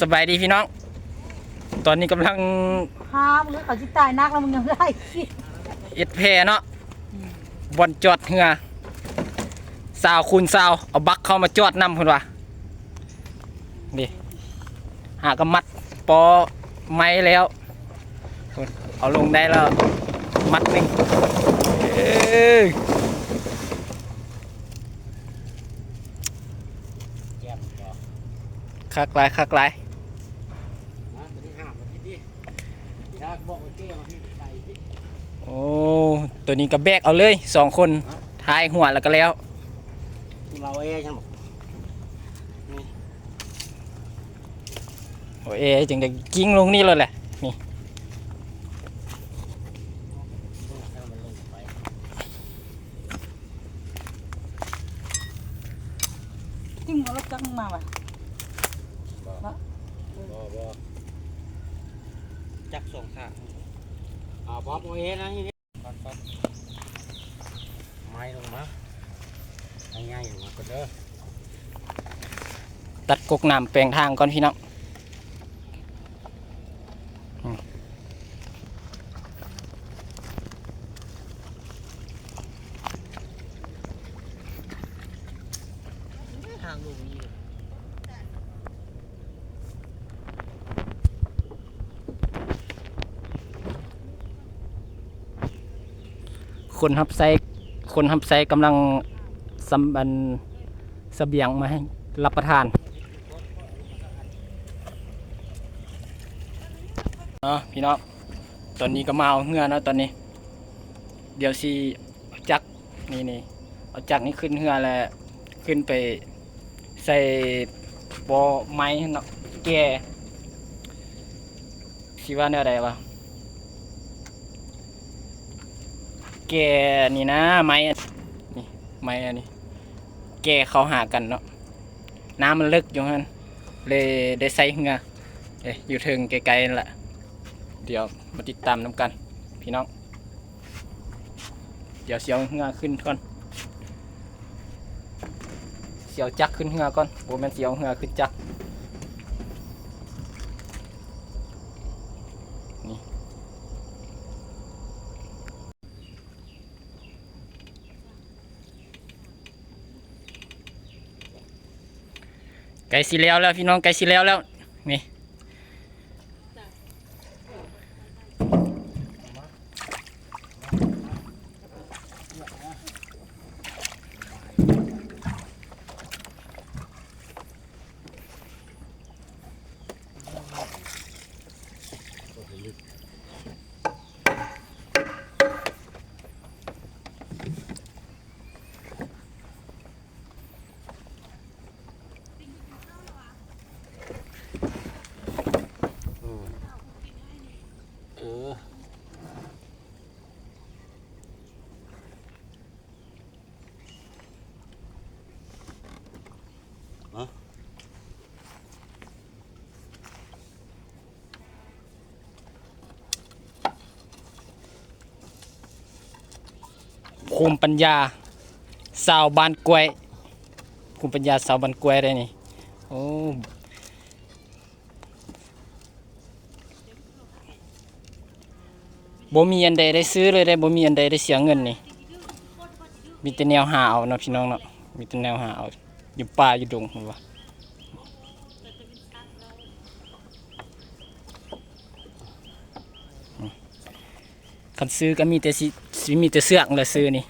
สบายดีพี่น้องตอนนี้กำลังห้ามหรือเขาจิตายนักแล้วมึงยังได้เอ็ดแพเนาะบอลจอดเหือสาวคูณสาวเอาบักเข้ามาจอดนำคนวะนี่หากำมัดปอไม้แล้วเอาลงได้แล้วมัดหนึ่งคักหลายโอ้ตัวนี้ก็แบกเอาเลย2 คนท้ายหัวแล้วก็แล้วเราฉันบอกโอ้จึงจะกิ้งลงนี่เลยแหละนี่จิ้งเอารถจักรมาว่ะจักส่งค่ะป๊อปโอเอนะที่นี่ไม้ลงมาง่ายๆลงมาก็เด้อตัดกกน้ำแปลงทางก่อนพี่น้องทางลงนี่คนทับไซกำลังสำบันเสบียงมาให้รับประทานพี่น้องตอนนี้ก็มาเอาเงื่อนะตอนนี้เดี๋ยวสิจักนี่เอาจักนี่ขึ้นเงื่อแล้วขึ้นไปใส่ปอไม้เนาะแก่สิว่าแนวใดวะแก่นี่นะไม้นี่ไม้อันนี้แก่เขาหากันเนาะน้ำมันลึกอยู่ฮั่นเลยได้ใส่เงืออยู่ถึงไกลๆนั่นแหละเดี๋ยวมาติดตามน้ำกันพี่น้องเดี๋ยวเสียวเงือขึ้นก่อนเสียวจักขึ้นเงือก่อนโอ้แม่นเสียวเงือขึ้นจักนี่ไก่สีแล้วพี่น้องไก่สีแล้วนี่ภูมิปัญญาสาวบ้านกล้วยภูมิปัญญาสาวบ้านกล้วยได้นี่โอ้บ่มีอันใดได้ซื้อเลยได้บ่มีอันใดได้เสียเงินนี่มีแต่แนวหาเอาเนาะพี่น้องเนาะมีแต่แนวหาเอาอยู่ป่าอยู่ดงพุ่นว่าคันซื้อก็มีแต่มีแต่เสือกแหละซื้อนี่